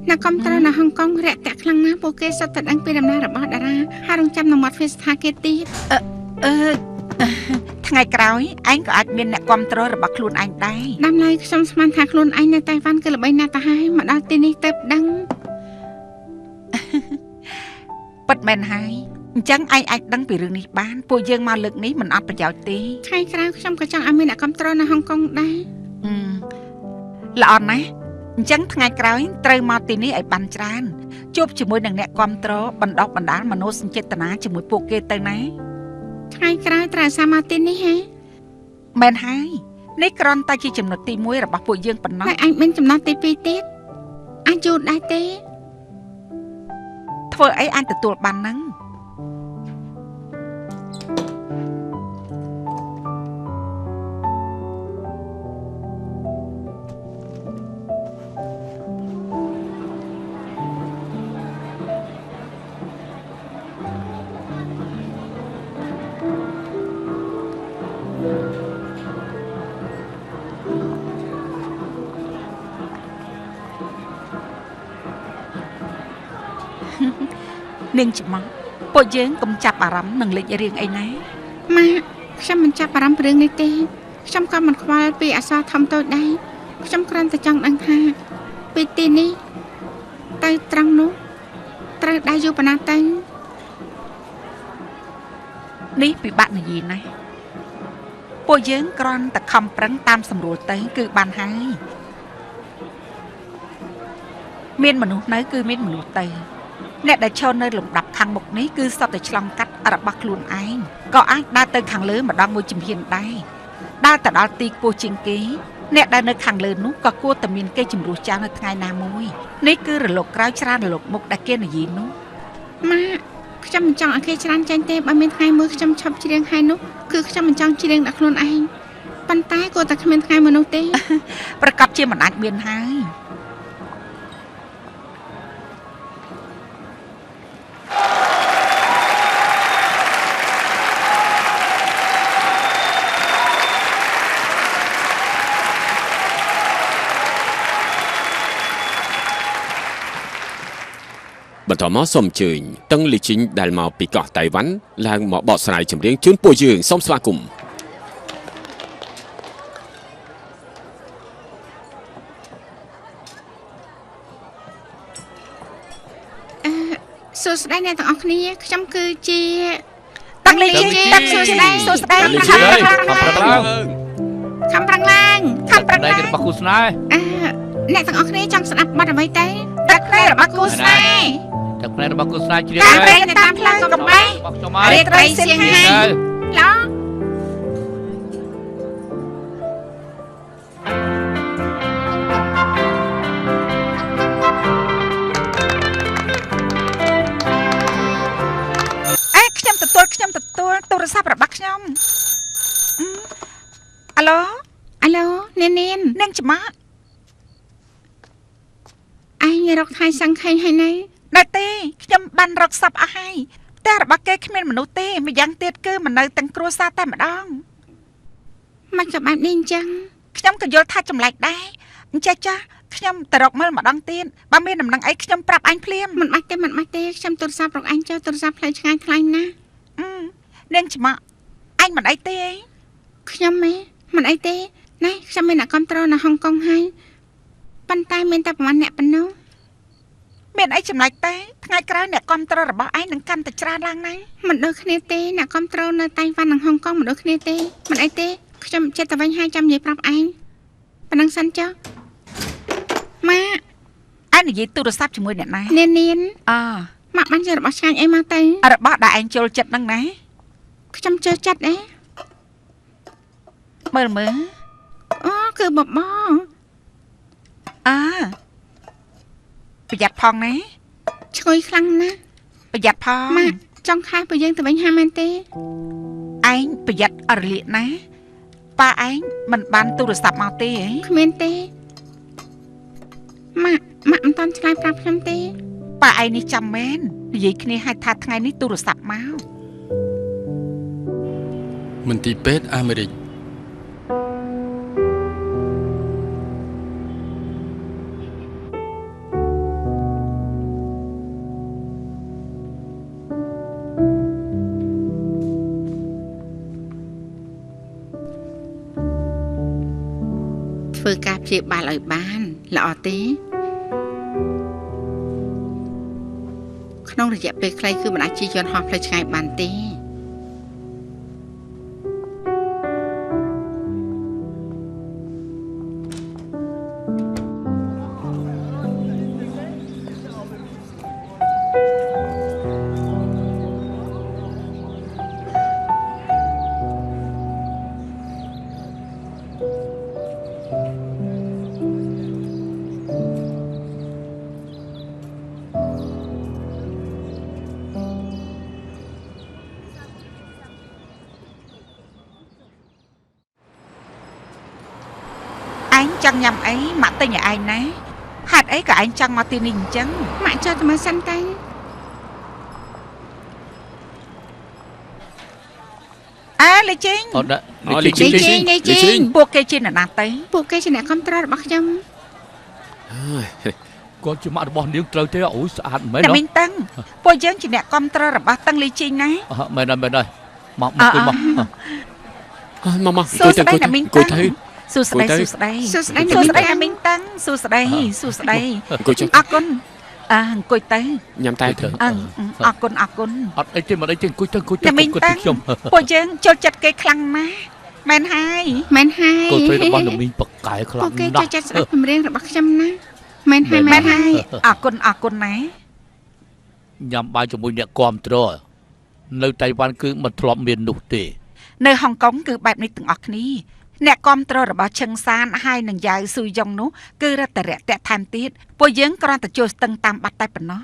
អ្នកគ្រប់គ្រងនៅហុងកុងរាក់តាក់ខ្លាំងណាស់ពួកគេសុទ្ធតែដឹងពីដំណើររបស់តារាហើយរងចាំនឹងមាត់ទ្វារស្ថានភាពទៀតថ្ងៃក្រោយឯងក៏អាចមានអ្នកគ្រប់គ្រងរបស់ខ្លួនឯងដែរដំឡៃខ្ញុំស្មានថាខ្លួនឯងនៅតៃវ៉ាន់គឺល្បីណាស់ទៅហើយមកដល់ទីនេះទៅដឹងពិតមែនហើយអញ្ចឹងឯងអាចដឹងពីរឿងនេះបានពួកយើងមកលើកនេះមិនអត់ប្រយោជន៍ទេថ្ងៃក្រោយខ្ញុំក៏ចង់ឲ្យមានអ្នកគ្រប់គ្រងនៅហុងកុងដែរល្អណាស់អញ្ចឹងថ្ងៃក្រោយត្រូវមកទីនេះឲ្យបានច្រើនជួបជាមួយនឹងអ្នកគ្រប់គ្រងបណ្ដុះបណ្ដាលមនោសញ្ចេតនាជាមួយពួកគេទៅណាថ្ងៃក្រោយត្រូវសាមកទីនេះហ៎មែនហើយនេះគ្រាន់តែជាចំណុចទី1របស់ពួកយើងប៉ុណ្ណោះតែអញមានចំណុចទី2ទៀតអាចយូរដែរទេធ្វើអីអញទទួលបានហ្នឹងនាងច្មោះពួកយើងកុំចាប់អារម្មណ៍នឹងលេចរឿងអីណាម៉ាក់ខ្ញុំមិនចាប់អារម្មណ៍ពីរឿងនេះទេខ្ញុំក៏មិនខ្វល់ពីអក្សរធំតូចដែរខ្ញុំគ្រាន់តែចង់ដឹងថាពីទីនេះទៅត្រង់នោះត្រូវដែរយូរប៉ុណ្ណាទៅនេះពិបាកនិយាយណាស់ពួកយើងគ្រាន់តែខំប្រឹងតាមសម្រួលទៅគឺបានហើយមានមនុស្សនៅគឺមានមនុស្សទៅអ្នកដែលឈរនៅលំដាប់ខាងមុខនេះគឺសុទ្ធតែឆ្លងកាត់របស់ខ្លួនឯងក៏អាចដើរទៅខាងលើម្ដងមួយជំហានដែរដើរទៅដល់ទីខ្ពស់ជាងគេអ្នកដែលនៅខាងលើនោះក៏គួរតែមានគេជំរុះចោលនៅថ្ងៃណាមួយនេះគឺរលកក្រោយច្រើនរលកមុខដែលគេនិយាយនោះម៉ាក់ខ្ញុំមិនចង់ឲ្យគេច្រើនចាញ់ទេបើមានថ្ងៃមួយខ្ញុំឈប់ច្រៀងហើយនោះគឺខ្ញុំមិនចង់ច្រៀងដល់ខ្លួនឯងប៉ុន្តែគួរតែគ្មានថ្ងៃមួយនោះទេប្រកបជាមិនអាចមានហើយបន្តមកសូមអញ្ជើញតឹងលីជីងដែលមកពីកោះតៃវ៉ាន់ឡើងមកបកស្រាយចម្រៀងជូនពួកយើងសូមស្វាគមន៍សួស្តីអ្នកទាំងអស់គ្នាខ្ញុំគឺជាតឹងលីជីងសួស្តីខំប្រឹងរបស់គូស្នេហ៍អ្នកទាំងអស់គ្នាចង់ស្ដាប់បទអ្វីទេទឹកភ្នែករបស់គូស្នេហ៍ទឹកភ្នែករបស់គូស្នេហ៍ជ្រាបហើយតាមផ្លូវកំបីរាត្រីសៀងហាយឡោខ្ញុំទទួលទូរស័ព្ទរបស់ខ្ញុំអាឡូនាងច្មោះឯងរកថៃសង្ខេងហើយណែនៅទេខ្ញុំបានរកសັບអស់ហើយតែរបស់គេគ្មានមនុស្សទេម្យ៉ាងទៀតគឺមិននៅទាំងគ្រួសារតែម្ដងមិនចាំបែបនេះអញ្ចឹងខ្ញុំក៏យល់ថាចម្លែកដែរអញ្ចឹងចាស់ខ្ញុំទៅរកមើលម្ដងទៀតបើមានដំណឹងអីខ្ញុំប្រាប់អញភ្លាមមិនបាច់ទេខ្ញុំទូរស័ព្ទរកអញចូលទូរស័ព្ទផ្លូវឆ្ងាយថ្លៃណាស់នាងច្មោះអញមិនអីទេខ្ញុំមិនអីទេណែខ្ញុំមានអ្នកគ្រប់គ្រងនៅហុងកុងហើយប៉ុន្តែមានតែប្រហែលអ្នកប៉ុណ្ណោះមានអីចម្លែកទេថ្ងៃក្រោយអ្នកគ្រប់គ្រងរបស់ឯងនឹងកាន់តែច្រើនឡើងណាមិនដូចគ្នាទេអ្នកគ្រប់គ្រងនៅតៃវ៉ាន់និងហុងកុងមិនដូចគ្នាទេមិនអីទេខ្ញុំចិត្តតែវិញហើយចាំនិយាយប្រាប់ឯងប៉ុណ្ណឹងសិនចុះម៉ាឯងនិយាយទូរស័ព្ទជាមួយអ្នកណានាងម៉ាក់បានជារបស់ឆ្ងាញ់អីមកទៅរបស់ដែលឯងចូលចិត្តហ្នឹងណាខ្ញុំចូលចិត្តមើលអូគឺបបប្រយ័ត្នផងណាឈ្ងុយខ្លាំងណាស់ប្រយ័ត្នផងម៉ាក់ចង់ខែពួកយើងទៅវិញហាមែនទេឯងប្រយ័ត្នអរលាកណាប៉ាឯងមិនបានទូរស័ព្ទមកទេគ្មានទេម៉ាក់មិនតាន់ឆ្លើយប្រាប់ខ្ញុំទេប៉ាឯងនេះចាំមែននិយាយគ្នាឲ្យថាថ្ងៃនេះទូរស័ព្ទមកមន្ទីរពេទ្យអាមេរិក ធ្វើការព្យាបាលឲ្យបានល្អទេក្នុងរយៈពេលខ្លីគឺមិនអាចជិះយន្តហោះផ្លូវឆ្ងាយបានទេចង់ញ៉ាំអីម៉ាក់ទិញឲ្យឯងណាហេតុអីក៏ឯងចង់មកទីនេះអញ្ចឹងម៉ាក់ចុះទៅមើលសិនទៅលេជីងអត់ដាក់លេជីងពួកគេជាអ្នកណាទៅពួកគេជាអ្នកគ្រប់គ្រងរបស់ខ្ញុំគាត់ជាម៉ាក់របស់នាងត្រូវទេអូយស្អាតមែនតែមីងតឹងពួកយើងជាអ្នកគ្រប់គ្រងរបស់តឹងលេជីងណាមែនហើយមកអង្គុយមកអង្គុយទៅសួស្ដីណាមីងតឹងសួស្ដីអង្គុយចុះអរគុណអង្គុយទៅញ៉ាំតែទៅអរគុណអត់អីទេមិនអីទេអង្គុយទៅខ្ញុំពួកយើងចូលចិត្តគេខ្លាំងណាស់មែនហើយកូនស្រីរបស់នាងបកកែខ្លាំងណាស់ពួកគេចូលចិត្តស្ដាប់ចម្រៀងរបស់ខ្ញុំណាមែនហើយអរគុណណាញ៉ាំបាយជាមួយអ្នកគាំទ្រនៅតៃវ៉ាន់គឺមិនធ្លាប់មាននោះទេនៅហុងកុងគឺបែបនេះទាំងអស់គ្នាអ្នកគាំទ្ររបស់ឈឹងសានហើយនឹងយ៉ាវស៊ូយ៉ុងនោះគឺរតរៈថែមទៀតពួកយើងគ្រាន់តែចូលស្ទឹងតាមបាត់តែប៉ុណ្ណោះ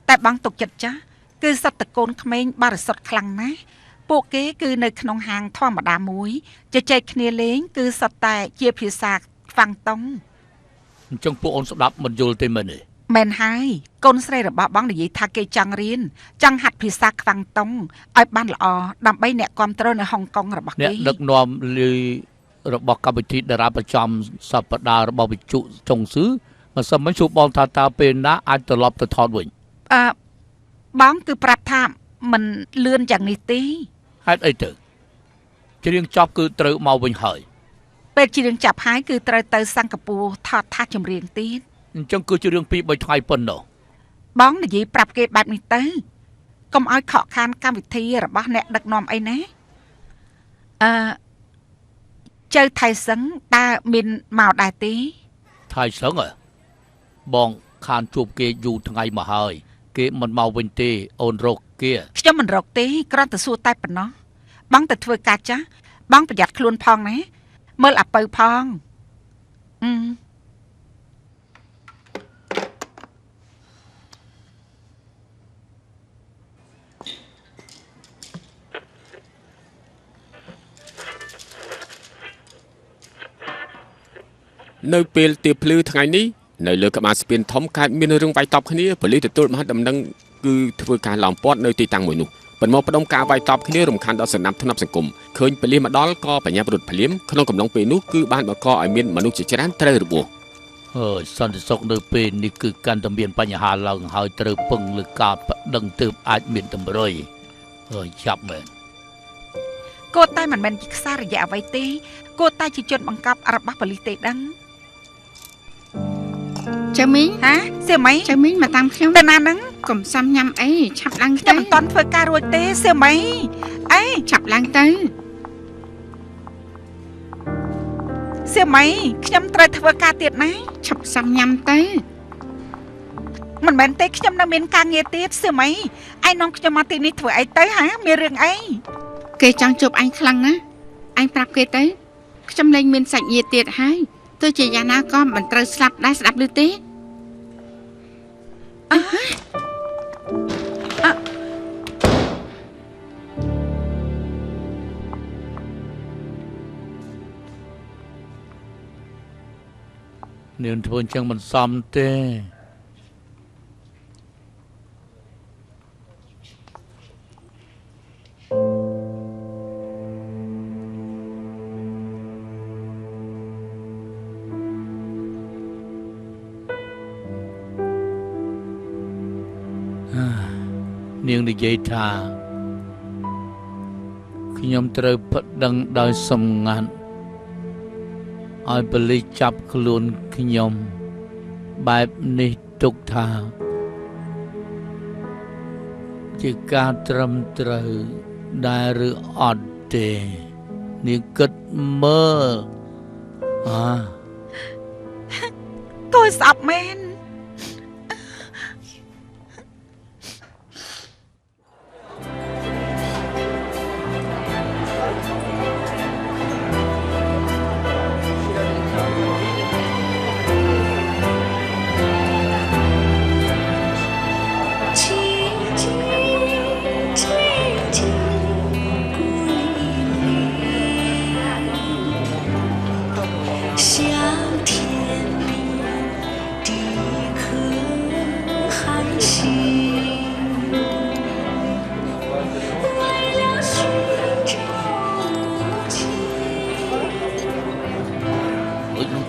តែបងទុកចិត្តចាស់គឺសត្វតកូនក្មេងបរិសុទ្ធខ្លាំងណាស់ពួកគេគឺនៅក្នុងហាងធម្មតាមួយជជែកគ្នាលេងគឺសុទ្ធតែជាភាសាខ្វាំងតុងអញ្ចឹងពួកអូនស្ដាប់មិនយល់ទេមែនទេមែនហើយកូនស្រីរបស់បងនិយាយថាគេចង់រៀនចង់ហាត់ភាសាខ្វាំងតុងឲ្យបានល្អដើម្បីអ្នកគាំទ្រនៅហុងកុងរបស់គេអ្នកដឹកនាំលីរបស់កម្មវិធីតារាប្រចាំសប្តាហ៍របស់វិទ្យុចុងស៊ឺមិនសមមិនជួបបងថាតើពេលណាអាចត្រឡប់ទៅថតវិញបងគឺប្រាប់ថាមិនលឿនយ៉ាងនេះទេហេតុអីទៅច្រៀងចប់គឺត្រូវមកវិញហើយពេលច្រៀងចាប់ហើយគឺត្រូវទៅសិង្ហបុរីថតថាចម្រៀងទៀតអញ្ចឹងគឺជារឿង2-3ថ្ងៃប៉ុណ្ណោះបងនិយាយប្រាប់គេបែបនេះទៅកុំឲ្យខកខានកម្មវិធីរបស់អ្នកដឹកនាំអីណាចៅថៃសឹងតើមានមកដែរទេថៃសឹងបងខានជួបគេយូរថ្ងៃមកហើយគេមិនមកវិញទេអូនរកគេខ្ញុំមិនរកទេគ្រាន់តែសួរតែប៉ុណ្ណោះបងទៅធ្វើការចាស់បងប្រយ័ត្នខ្លួនផងណាមើលអាពៅផងនៅពេលទៀបភ្លឺថ្ងៃនេះនៅលើក្បាលស្ពានធំកើតមានរឿងវាយតប់គ្នាប៉ូលីសទទួលមហិដំណឹងគឺធ្វើការឡោមព័ទ្ធនៅទីតាំងមួយនោះប៉ុន្តែផ្ដុំការវាយតប់គ្នារំខានដល់សណ្ដាប់ធ្នាប់សង្គមឃើញប៉ូលីសមកដល់ក៏បញ្ញាប្រត់ភ្លាមក្នុងកំឡុងពេលនោះគឺបានបង្កឲ្យមានមនុស្សជាច្រើនត្រូវរបួសសន្តិសុខនៅពេលនេះគឺកាន់តែមានបញ្ហាឡើងហើយត្រូវពឹងលើការប្តឹងទើបអាចមានតម្រុយចាប់មែនគួរតែមិនមែនជាខ្សែរយៈអ្វីទេគួរតែជាជនបង្កប់របស់ប៉ូលីសទេដឹងចៅមីងសៀមមីចៅមីងមកតាមខ្ញុំទៅណាហ្នឹងកុំសាំញ៉ាំអីឆាប់ឡើងទៅខ្ញុំមិនតាន់ធ្វើការរួចទេសៀមមីអីឆាប់ឡើងទៅសៀមមីខ្ញុំត្រូវធ្វើការទៀតណាឆាប់សាំញ៉ាំទៅមិនមែនទេខ្ញុំនៅមានការងារទៀតសៀមមីឯងនាំខ្ញុំមកទីនេះធ្វើអីទៅមានរឿងអីគេចង់ជួបអញខ្លាំងណាស់អញប្រាប់គេទៅខ្ញុំលែងមានសាច់ញាតិទៀតហើយទោះជាយ៉ាងណាក៏មិនត្រូវស្លាប់ដែរស្ដាប់ឮទេនាងធ្វើអញ្ចឹងមិនសមទេនាងនិយាយថាខ្ញុំត្រូវប្តឹងដោយសម្ងាត់ ឲ្យប៉ូលីសចាប់ខ្លួនខ្ញុំបែបនេះទុកថាជាការត្រឹមត្រូវដែរឬអត់ទេនាងគិតមើលកូនស្អប់មែន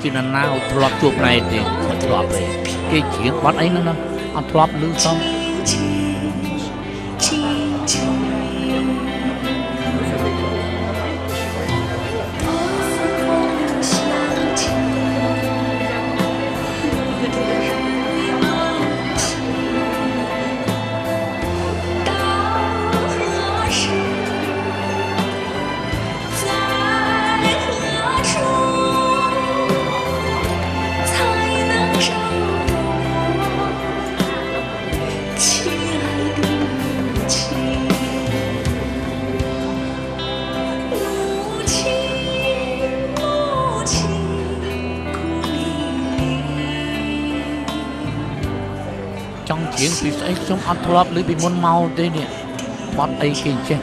ពីណាណាអត់ធ្លាប់ជួបណែទេអត់ធ្លាប់ទេគេច្រៀងបាត់អីហ្នឹងអត់ធ្លាប់ឮសោះចង់ច្រៀងពីស្អីខ្ញុំអត់ធ្លាប់ឮពីមុនមកទេនេះបាត់អីគេចេះ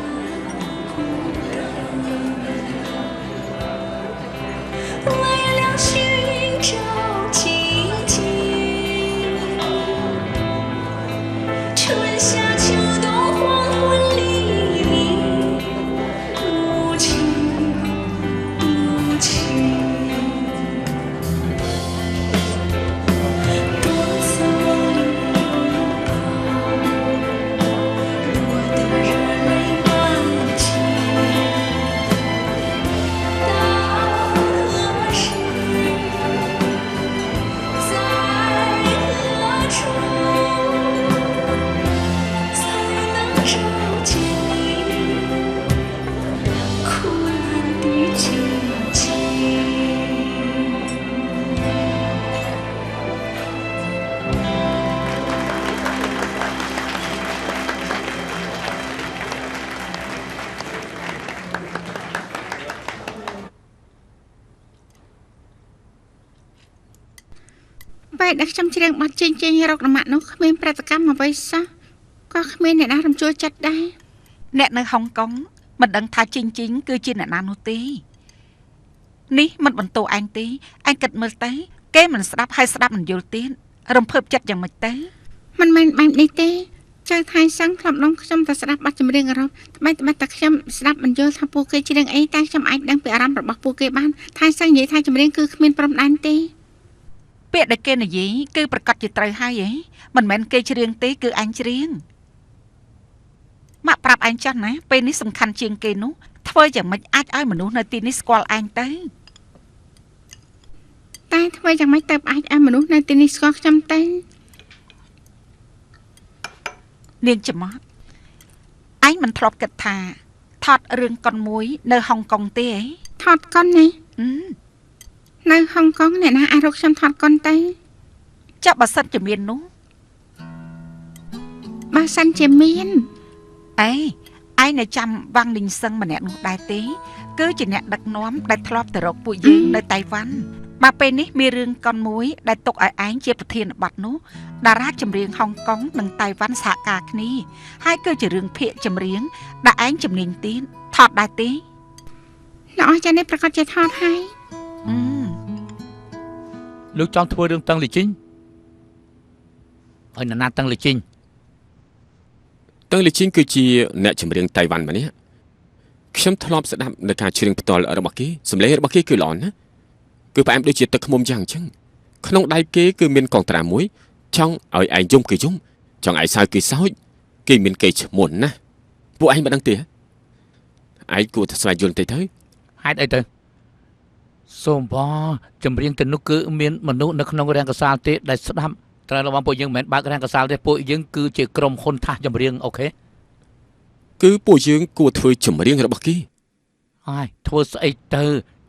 បែរដែលខ្ញុំច្រៀងបាត់ចេញរករមាក់នោះគ្មានប្រតិកម្មអ្វីសោះក៏គ្មានអ្នកណារំជួលចិត្តដែរអ្នកនៅហុងកុងមិនដឹងថាជីងគឺជាអ្នកណានោះទេនេះមិនបន្ទោឯងទេឯងគិតមើលទៅគេមិនស្ដាប់ហើយស្ដាប់មិនយល់ទៀតរំភើបចិត្តយ៉ាងម៉េចទៅមិនមែនបែបនេះទេចៅថៃសាំងធ្លាប់នាំខ្ញុំទៅស្ដាប់បទចម្រៀងអឺរ៉ុបត្បិតតែខ្ញុំស្ដាប់មិនយល់ថាពួកគេច្រៀងអីតែខ្ញុំអាចដឹងពីអារម្មណ៍របស់ពួកគេបានថៃសាំងនិយាយថាចម្រៀងគឺគ្មានព្រំដែនទេពាក្យដែលគេនិយាយគឺប្រកាសជាត្រូវហើយមិនមែនគេច្រៀងទេគឺឯងច្រៀងម៉ាក់ប្រាប់ឯងចាស់ណាពេលនេះសំខាន់ជាងគេនោះធ្វើយ៉ាងម៉េចអាចឲ្យមនុស្សនៅទីនេះស្គាល់ឯងទៅតែធ្វើយ៉ាងម៉េចទៅអាចឲ្យមនុស្សនៅទីនេះស្គាល់ខ្ញុំទៅនាងច្មោះឯងមិនធ្លាប់គិតថាថតរឿងកុនមួយនៅហុងកុងទេថតកុននេះនៅហុងកុងអ្នកណាអាចរកខ្ញុំថតកុនទៅចាប់បើសិនជាមាននោះបើសិនជាមានឯងនៅចាំវាំងលីងសឹងម្នាក់នោះដែរទេគឺជាអ្នកដឹកនាំដែលធ្លាប់ទៅរកពួកយើងនៅតៃវ៉ាន់បើពេលនេះមានរឿងកុនមួយដែលទុកឲ្យឯងជាប្រធានបទនោះតារាចម្រៀងហុងកុងនិងតៃវ៉ាន់សហការគ្នាហើយគឺជារឿងភាគចម្រៀងដែលឯងជំនាញទៀតថតដែរទេល្អចាស់នេះប្រកាសជាថតហើយលោកចង់ធ្វើរឿងតឹងលីជីងឲ្យណាតឹងលីជីងគឺជាអ្នកចម្រៀងតៃវ៉ាន់ម្នាក់ខ្ញុំធ្លាប់ស្ដាប់នៅការច្រៀងផ្ទាល់របស់គេសម្លេងរបស់គេគឺល្អណាស់គឺផ្អែមដូចជាទឹកឃ្មុំយ៉ាងអញ្ចឹងក្នុងដៃគេគឺមានកងត្រាមួយចង់ឲ្យឯងយំគឺយំចង់ឲ្យសើចគឺសើចគេមានគេឈ្មោះណាស់ពួកឯងមិនដឹងទេឯងគួរតែស្វែងយល់តិចទៅហេតុអីទៅ សូមបងចម្រៀងទៅនោះគឺមានមនុស្សនៅក្នុងរាំងកសាលទេដែលស្ដាប់ត្រូវរបស់ពួកយើងមិនមែនបើករាំងកសាលទេពួកយើងគឺជាក្រុមហ៊ុនថាសចម្រៀងអូខេ គឺពួកយើងគួរធ្វើចម្រៀងរបស់គេ ហើយធ្វើស្អីទៅ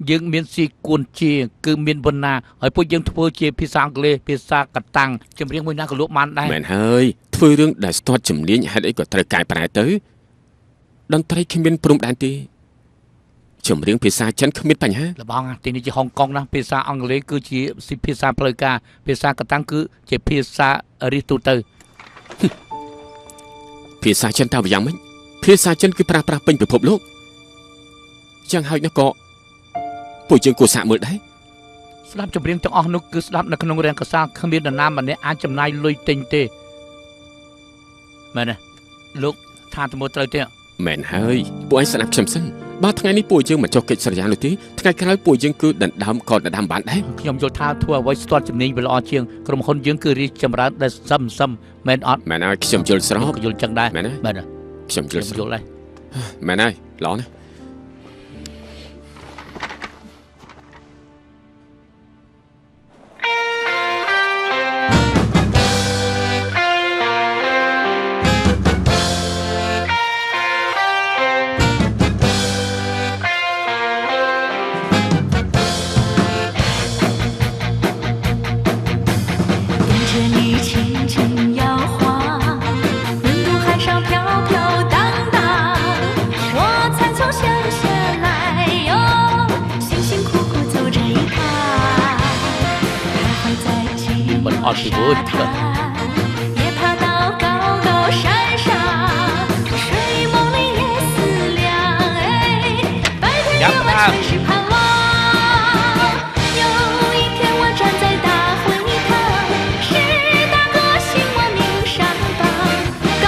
យើងមានស៊ីគួនជាគឺមានវណ្ណាហើយពួកយើងធ្វើជាភាសាអង់គ្លេសភាសាកតាំងចម្រៀងមួយណាក៏លក់បានដែរ មែនហើយធ្វើរឿងដែលស្ទាត់ជំនាញហេតុអីក៏ត្រូវកែប្រែទៅតន្ត្រីគ្មានព្រំដែនទេចម្រៀងភាសាចិនគ្មានបញ្ហា លបងទីនេះជាហុងកុងណាភាសាអង់គ្លេសគឺជាភាសាផ្លូវការភាសាកតាំងគឺជាភាសារិះទូទៅ ភាសាចិនតើយ៉ាងម៉េចភាសាចិនគឺប្រើប្រាស់ពេញពិភពលោកយ៉ាងហើយនោះក៏ពួកយើងគួរសាកមើលដែរ ស្ដាប់ចម្រៀងទាំងអស់នោះគឺស្ដាប់នៅក្នុងរាំងកសាលគ្មាននរណាម្នាក់អាចចំណាយលុយទិញទេមែនទេលោកថាទៅមើលត្រូវទេ មែនហើយពួកឯងស្ដាប់ខ្ញុំសិនបើថ្ងៃនេះពួកយើងមិនចុះកិច្ចស្រយានោះទេថ្ងៃក្រោយពួកយើងគឺដណ្ដើមក៏ដណ្ដើមបានដែរ ខ្ញុំយល់ថាធ្វើអ្វីស្ទាត់ជំនាញវាល្អជាងក្រុមហ៊ុនយើងគឺរីកចម្រើនដែលសឹមមែនអត់ មែនហើយខ្ញុំយល់ស្រប ក៏យល់ចឹងដែរ មែនហើយ មែន ខ្ញុំយល់ស្រប យល់ដែរ មែនហើយល្អណាស់ អត់ពីវឺត 也爬到高高山上，睡梦里也思量，哎，白天夜晚全是盼望。有一天我站在大会堂，是大歌兴我名上榜，高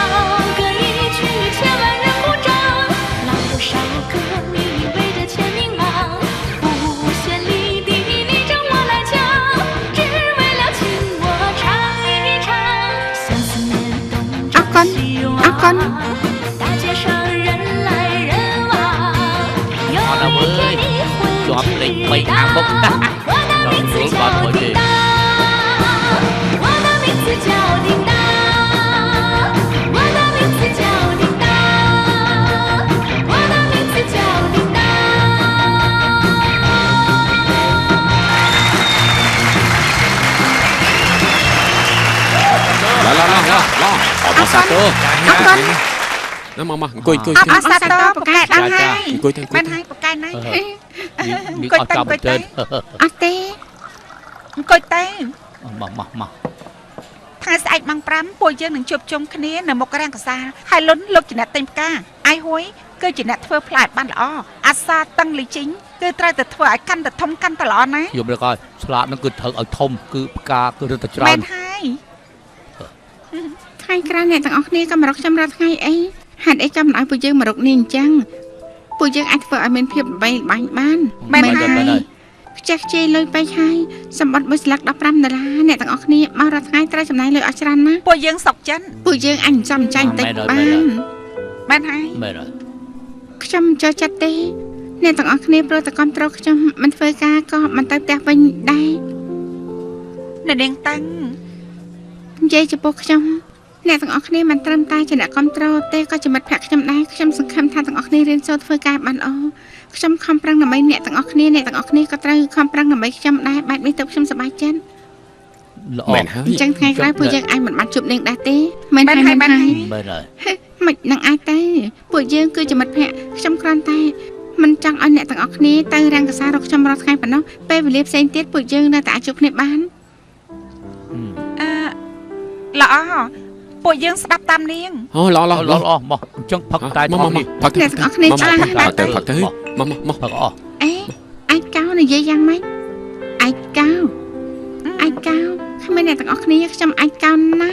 歌一曲千万人鼓掌，老有少歌你围着千名忙，不绚丽的你争我来抢，只为了请我唱一唱，相思念动着希望，大街上人来人往，有一天你会知道，我的名字叫叮当，我的名字叫叮当，我的名字叫叮当，我的名字叫叮当。 ឡអបសាទរណាមកអង្គុយ អសាទរប្រកែកដល់ហើយ អង្គុយទៅ មែនហើយប្រកែកណា នេះអត់ចាំទៅ អត់ទេ អង្គុយតែ មក ថ្ងៃស្អែកម៉ោង5ពួកយើងនឹងជួបជុំគ្នានៅមុខរាំងកសាលហើយលុនលោកជាអ្នកទិញផ្កាអាយហួយគឺជាអ្នកធ្វើផ្លែបានល្អអាសាតឹងលីជីងគឺត្រូវតែធ្វើឲ្យកាន់តែធំកាន់តែល្អណា ខ្ញុំរកឲ្យឆ្លាតនឹងគឺត្រូវឲ្យធំគឺផ្កាគឺរត់តែច្រើ មែ ន នហើយ ថ្ងៃក្រោយអ្នកទាំងអស់គ្នាក៏មករកខ្ញុំរាល់ថ្ងៃអីហេតុអីចាំមិនឲ្យពួកយើងមករកនេះអញ្ចឹងពួកយើងអាចធ្វើឲ្យមានភាពល្បីល្បាញបាន មែនហើយ ខ្ជះខ្ជាយលុយពេកហើយសម្បត្តិមួយស្លឹក$15អ្នកទាំងអស់គ្នាមករាល់ថ្ងៃត្រូវចំណាយលុយអស់ច្រើនណាស់ ពួកយើងសុកចិន ពួកយើងអញចាំចាញ់បន្តិចបាន មែនហើយ មែនហើយ ខ្ញុំមិនចូលចិត្តទេអ្នកទាំងអស់គ្នាព្រោះតែគ្រប់គ្រងខ្ញុំមិនធ្វើការក៏មិនទៅផ្ទះវិញដែរ អ្នកនាងតាំង និយាយចំពោះខ្ញុំអ្នកទាំងអស់គ្នាមិនត្រឹមតែជាអ្នកគ្រប់គ្រងទេក៏ជាមិត្តភក្តិខ្ញុំដែរខ្ញុំសង្ឃឹមថាទាំងអស់គ្នារៀនសូត្រធ្វើការបានល្អខ្ញុំខំប្រឹងដើម្បីអ្នកទាំងអស់គ្នាអ្នកទាំងអស់គ្នាក៏ត្រូវខំប្រឹងដើម្បីខ្ញុំដែរបែបនេះទៅខ្ញុំសប្បាយចិត្ត ល្អ មែនហើយ អញ្ចឹងថ្ងៃក្រោយពួកយើងអាចមិនបានជួបនាងដែរទេមែនហើយ មែនហើយ មិននឹងអាចទេពួកយើងគឺជាមិត្តភក្តិខ្ញុំគ្រាន់តែមិនចង់ឲ្យអ្នកទាំងអស់គ្នាទៅរាំងកសារកខ្ញុំរាល់ថ្ងៃប៉ុណ្ណោះពេលវេលាផ្សេងទៀតពួកយើងនៅតែអាចជួបគ្នាបាន ល្អពួកយើងស្ដាប់តាមនាង អូល្អ មកអញ្ចឹងផឹកតែ មក ថងនេះ ផឹក អ្នកទាំងអស់គ្នាឆ្លាត ផឹកទៅមក ផឹកអស់ អេឯកោនិយាយយ៉ាងម៉េចឯកោគ្មានអ្នកទាំងអស់គ្នាខ្ញុំឯកោណា